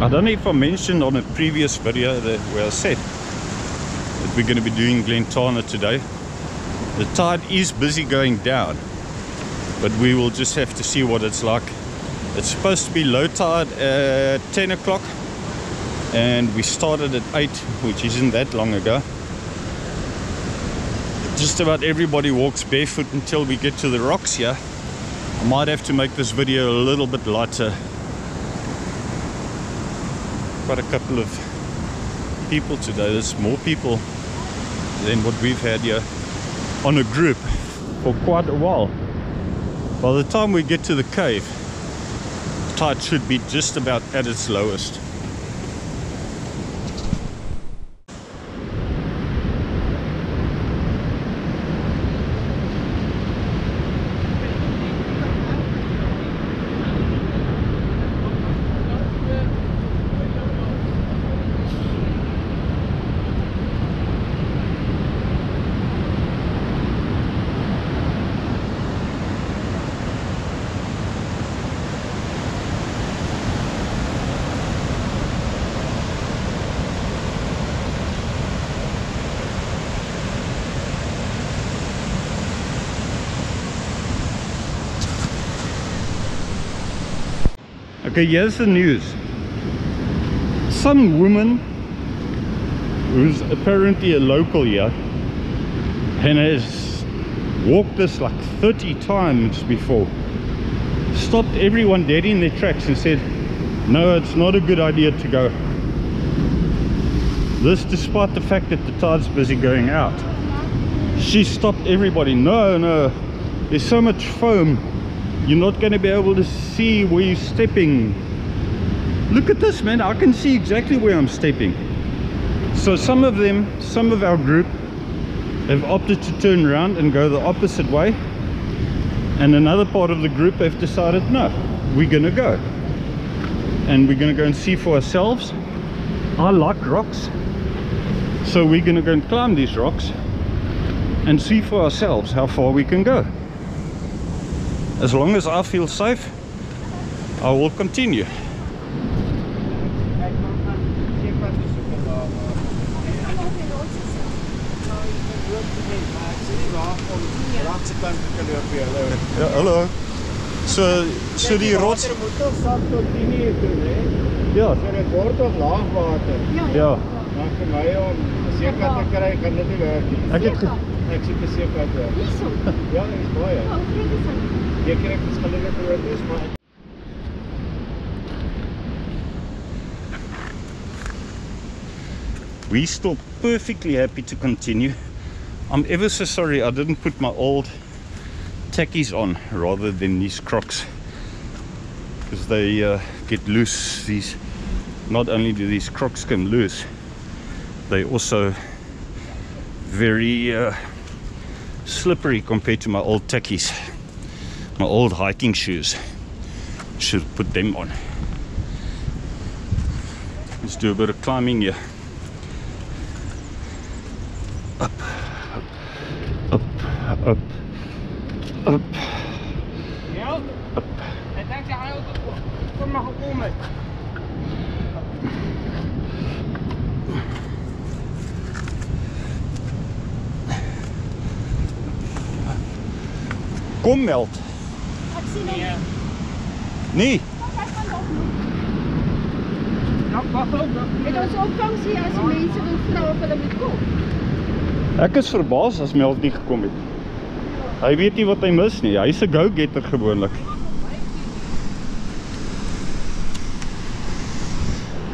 I don't know if I mentioned on a previous video where I said that we're going to be doing Glentana today. The tide is busy going down, but we will just have to see what it's like. It's supposed to be low tide at 10 o'clock and we started at 8, which isn't that long ago. Just about everybody walks barefoot until we get to the rocks here. I might have to make this video a little bit lighter. Quite a couple of people today. There's more people than what we've had here on a group for quite a while. By the time we get to the cave, the tide should be just about at its lowest. Okay, here's the news. Some woman who's apparently a local here and has walked this like 30 times before stopped everyone dead in their tracks and said, no, it's not a good idea to go. This despite the fact that the tide's busy going out. She stopped everybody. No, there's so much foam, you're not going to be able to see where you're stepping. Look at this, man, I can see exactly where I'm stepping. So some of our group have opted to turn around and go the opposite way, and another part of the group have decided, no, we're gonna go and we're gonna go and see for ourselves. I like rocks, so we're gonna go and climb these rocks and see for ourselves how far we can go. As long as I feel safe, I will continue. Ja, hallo. So die rots. Ja. So dit word op laagwater. Ja. Maar vir my om seker te kry kan dit nie werk nie. Ek sien beseker daar. Hierso. Ja, dit is baie. Jy kry verskillende groottes, maar we're still perfectly happy to continue. I'm ever so sorry I didn't put my old tackies on rather than these Crocs, because they get loose. Not only do these Crocs come loose, they also very slippery compared to my old tackies, my old hiking shoes. Should put them on. Let's do a bit of climbing here. Up, up, up, up, up. Kom meld. Ek sien hom. Nee. Het ons opvangsie as die mense wil vra of hulle moet kom? Ek is verbaas as Meld nie gekom het. Hy weet nie wat hy mis nie. Hy's 'n go-getter gewoonlik.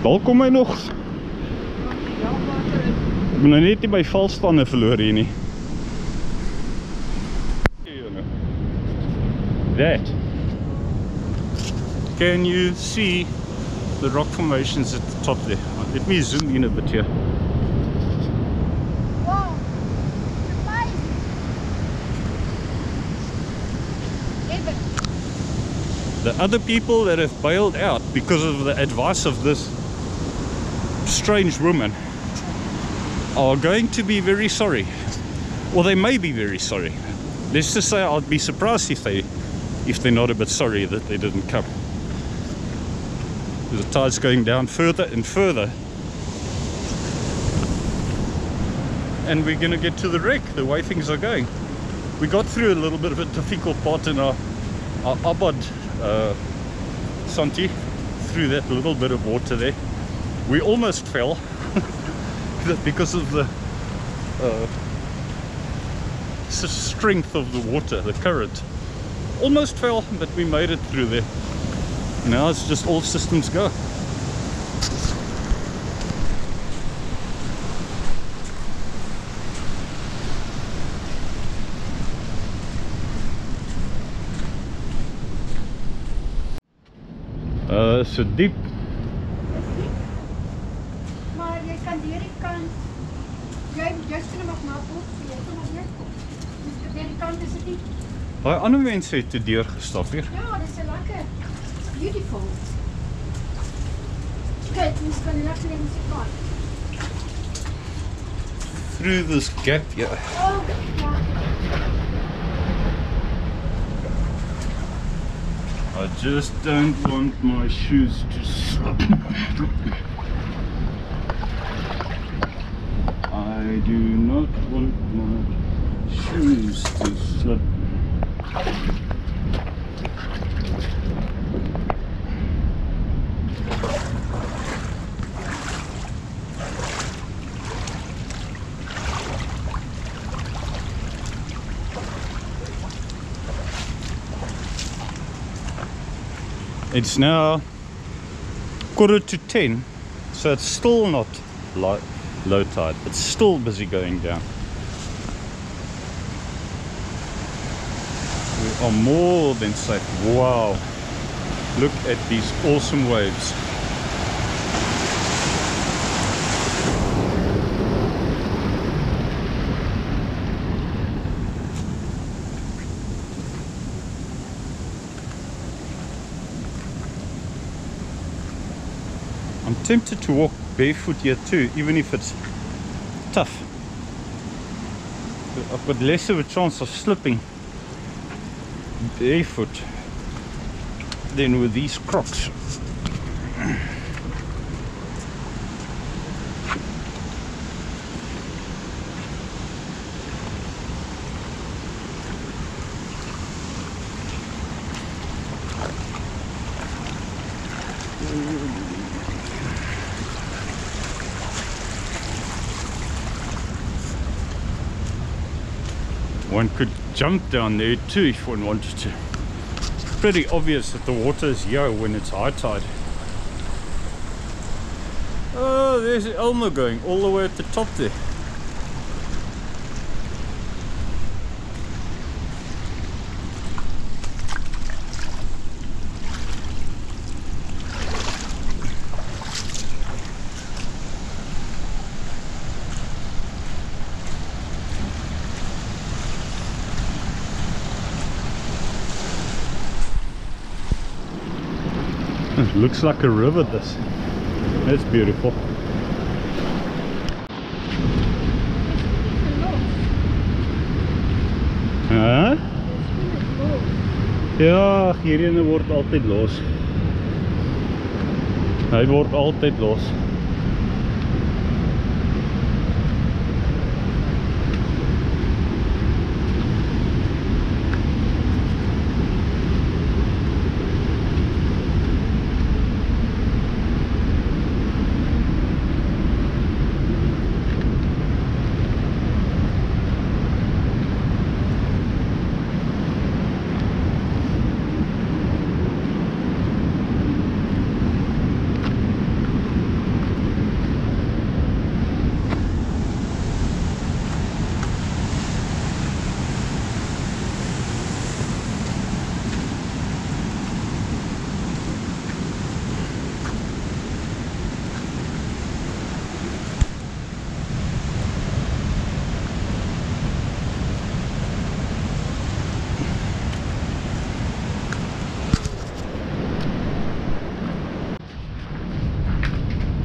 Dalk kom hy nog. Ek moet nou net nie by valstande verloor hier nie. That. Can you see the rock formations at the top there? Let me zoom in a bit here. Wow, amazing. The other people that have bailed out because of the advice of this strange woman are going to be very sorry. Or they may be very sorry. Let's just say I'd be surprised if they're not a bit sorry that they didn't come. The tide's going down further and further. And we're going to get to the wreck the way things are going. We got through a little bit of a difficult part in our Abad Santi, through that little bit of water there. We almost fell because of the strength of the water, the current. Almost fell, but we made it through there. Now it's just all systems go. So diep. Maar jy kan hierdie kant, jy kan nog maar op, jy kan nog net kom. Dus hierdie kant is dit nie. Daai ander mense het te deur gestap hier. Ja, dit is lekker. Beautiful. Kijk, ons kan lekker in die kant. Through this gap here. Oh, ja. I just don't want my shoes to slip. I do not want my shoes to slip. It's now 10:15, so it's still not low tide. It's still busy going down. We are more than safe. Wow, look at these awesome waves. I'm tempted to walk barefoot here too, even if it's tough. I've got less of a chance of slipping barefoot than with these Crocs. One could jump down there too if one wanted to. It's pretty obvious that the water is here when it's high tide. Oh, there's Elmer going all the way at the top there. It looks like a river, this. That's beautiful. Huh? Ja, hierin word altyd los. Hy word altyd los.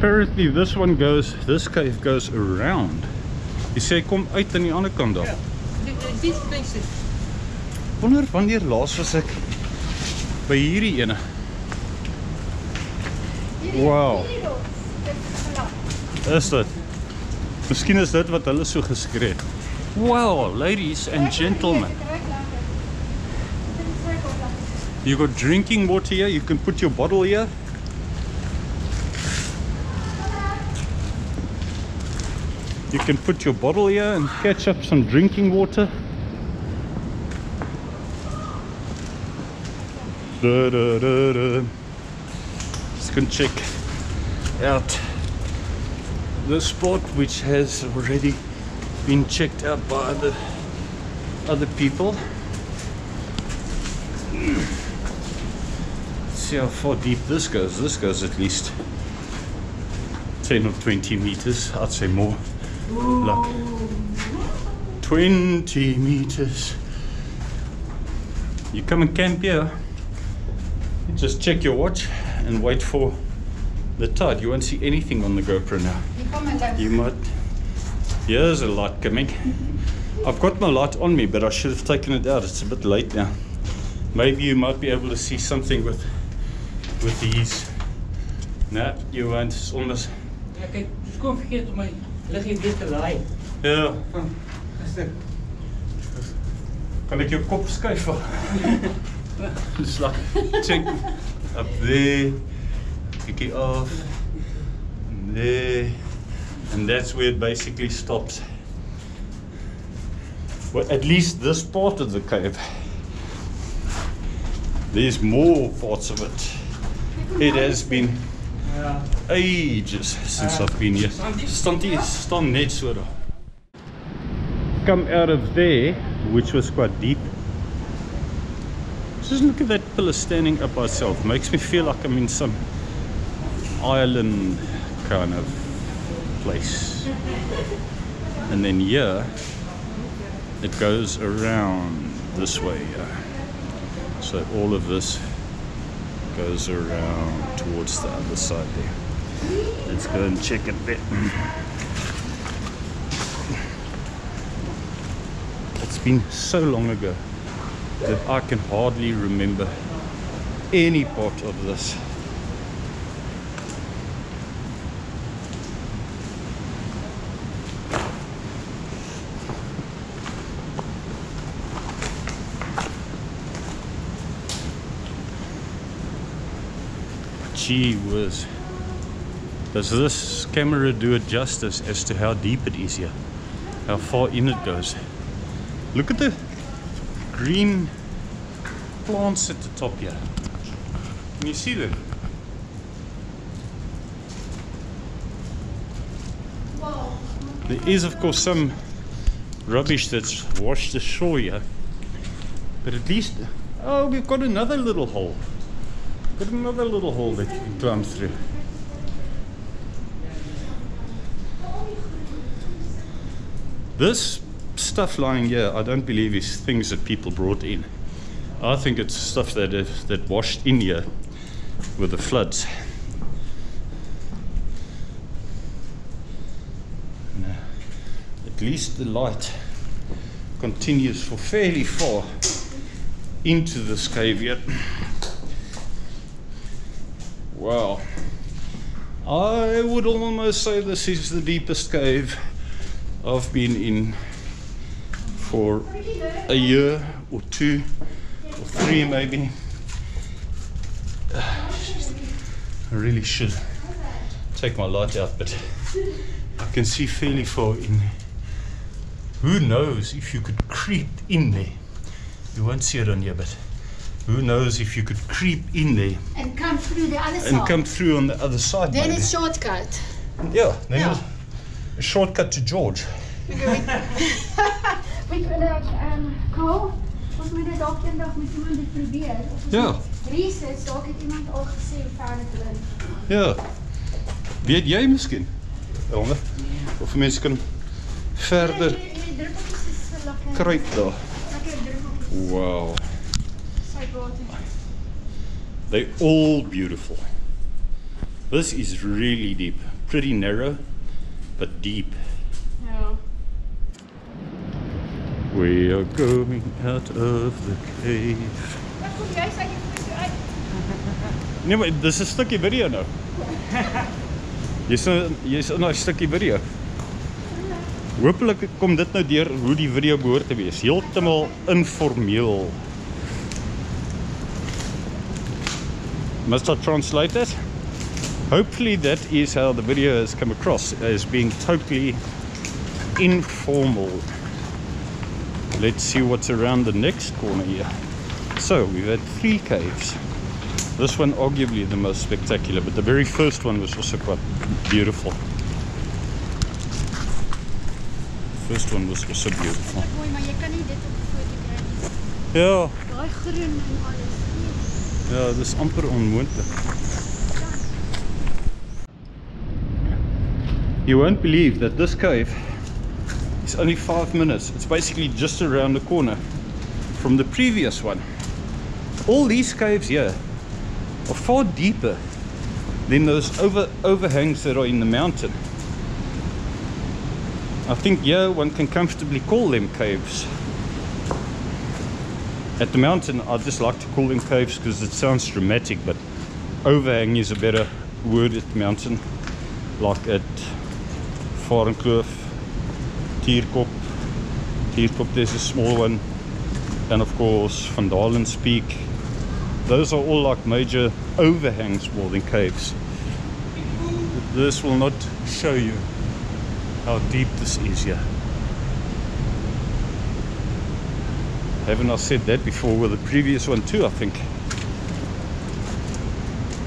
Apparently this cave goes around. Jy sê kom uit aan die ander kant daar. Ja, Wonder wanneer laas was ek by hierdie ene. Wow. Dit is gelag. Is dit? Miskien is dit wat hulle so geskree het. Wow, ladies and gentlemen. Dit ruik lekker. Dit is lekker lekker. You got drinking water here. You can put your bottle here. You can put your bottle here and catch up some drinking water. Da, da, da, da. Just go and check out the spot, which has already been checked out by the other people. Let's see how far deep this goes. This goes at least 10 or 20 meters. I'd say more. Look, 20 meters. You come and camp here, you just check your watch and wait for the tide. You won't see anything on the GoPro now. You might. Here's a light coming. I've got my light on me, but I should have taken it out. It's a bit late now. Maybe you might be able to see something with these. No, you won't. It's almost. Ja, kijk, het is gewoon verkeerd om mij. Leg je dit te laaien. Ja. Van, gisteren. Kan ik jou kop skuiven? Just like, check. Up there. Kick it off. There. And that's where it basically stops. Well, at least this part of the cave. There's more parts of it. It has been Ja. ages since I've been here. Stand net so daar. Come out of there, which was quite deep. Just look at that pillar standing up by itself. Makes me feel like I'm in some island kind of place. And then here, it goes around this way. So all of this goes around towards the other side there. Let's go and check it there. It's been so long ago that I can hardly remember any part of this. Gee whiz. Does this camera do it justice as to how deep it is here? How far in it goes? Look at the green plants at the top here. Can you see them? Wow. There is of course some rubbish that's washed ashore here. But at least, oh, we've got another little hole. Got another little hole that you can climb through. This stuff lying here, I don't believe is things that people brought in. I think it's stuff that washed in here with the floods. Now, at least the light continues for fairly far into this cave here. Wow, I would almost say this is the deepest cave I've been in for a year or 2 or 3 maybe. I really should take my light out, but I can see fairly far in. Who knows if you could creep in there? You won't see it on here, but who knows if you could creep in there And come through the other side. and come through on the other side. Then maybe. it's shortcut. Yeah, then Yeah. a shortcut to George. We kunnen Cole, ons moet dit dalk eendag met iemand dit probeer. Of ons Ja. moet research, dalk het iemand al gesê verder te doen. Ja. Weet jy miskien? Ronde. Of mense kan verder Die druppeltjies is lekker. kruip daar. Lekker druppeltjies. Wow. Suikerwater. They're all beautiful. This is really deep. Pretty narrow, but deep. Ja. We are going out of the cave. Wat kom jy sê jy voet uit? Nee, maar dis 'n stukkie video nou. Jy's in 'n stukkie video. Hopelijk kom dit nou deur hoe die video behoort te wees. Heeltemal informeel. Must I translate that? Hopefully that is how the video has come across, as being totally informal. Let's see what's around the next corner here. So we've had 3 caves. This one arguably the most spectacular, but the very first one was also quite beautiful. The first one was also beautiful. Mooi, maar jy kan nie dit op 'n foto kry nie. Ja, Daai groen en alles. ja, dis amper onmoontlik. You won't believe that this cave is only 5 minutes. It's basically just around the corner from the previous one. All these caves here are far deeper than those overhangs that are in the mountain. I think here one can comfortably call them caves. At the mountain, I just like to call them caves because it sounds dramatic, but overhang is a better word at the mountain. Like at Varenkloof, Tierkop, there's a small one, and of course Van Dalen's Peak. Those are all like major overhangs more than caves. This will not show you how deep this is here. Haven't I said that before with the previous one too, I think.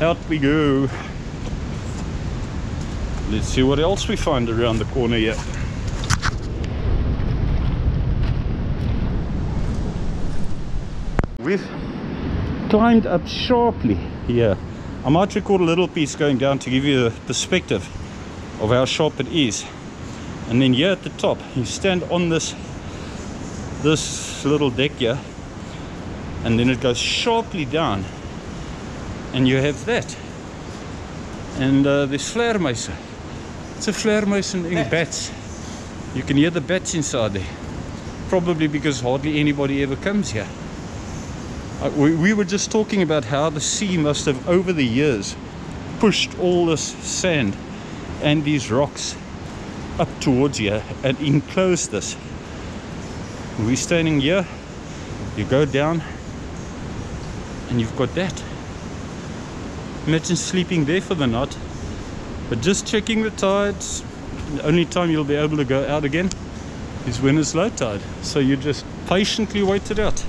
Out we go. Let's see what else we find around the corner here. We've climbed up sharply here. I might record a little piece going down to give you a perspective of how sharp it is. And then here at the top, you stand on this little deck here, and then it goes sharply down, and you have that. And there's vleermuise. It's a vleermuise and bats. You can hear the bats inside there. Probably because hardly anybody ever comes here. We were just talking about how the sea must have, over the years, pushed all this sand and these rocks up towards here and enclosed this. We're standing here, you go down, and you've got that. Imagine sleeping there for the night, but just checking the tides. The only time you'll be able to go out again is when it's low tide, so you just patiently wait it out.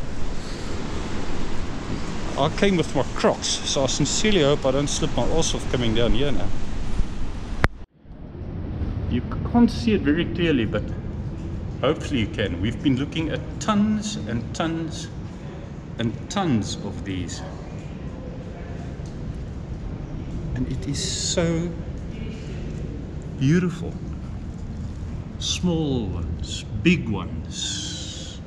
I came with my Crocs, so I sincerely hope I don't slip my ass off coming down here now. You can't see it very clearly, but hopefully you can. We've been looking at tons and tons and tons of these, and it is so beautiful. Small ones, big ones.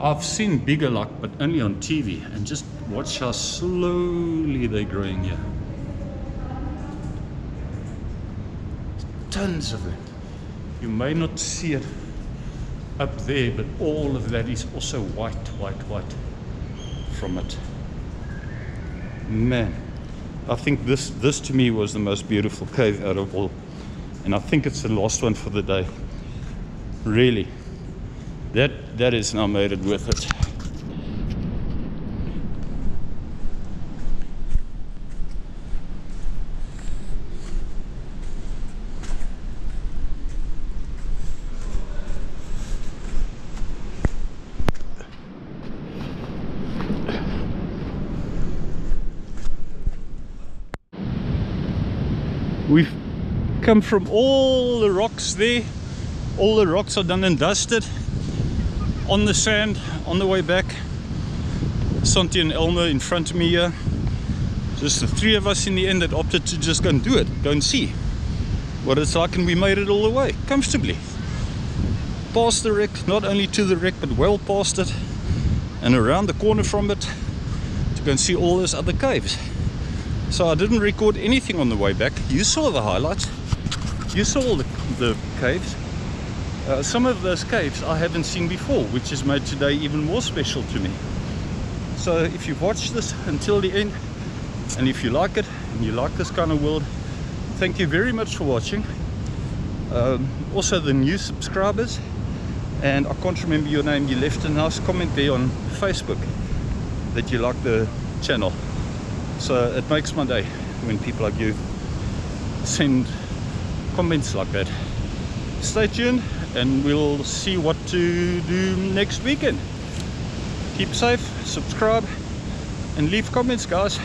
I've seen bigger like, but only on TV, and just watch how slowly they're growing here. Tons of it. You may not see it up there, but all of that is also white from it. Man, I think this to me was the most beautiful cave out of all, and I think it's the last one for the day. Really, that is now made it worth it. We've come from all the rocks there. All the rocks are done and dusted. On the sand, on the way back. Santi and Elmer in front of me here. Just the 3 of us in the end that opted to just go and do it. Go and see what it's like, and we made it all the way, comfortably. Past the wreck, not only to the wreck, but well past it. And around the corner from it, to go and see all those other caves. So I didn't record anything on the way back. You saw the highlights. You saw all the caves. Some of those caves I haven't seen before, which has made today even more special to me. So if you've watched this until the end, And if you like it and you like this kind of world, thank you very much for watching. Also the new subscribers, and I can't remember your name, you left a nice comment there on Facebook that you like the channel, so it makes my day when people like you send comments like that. Stay tuned and we'll see what to do next weekend. Keep safe, subscribe and leave comments, guys.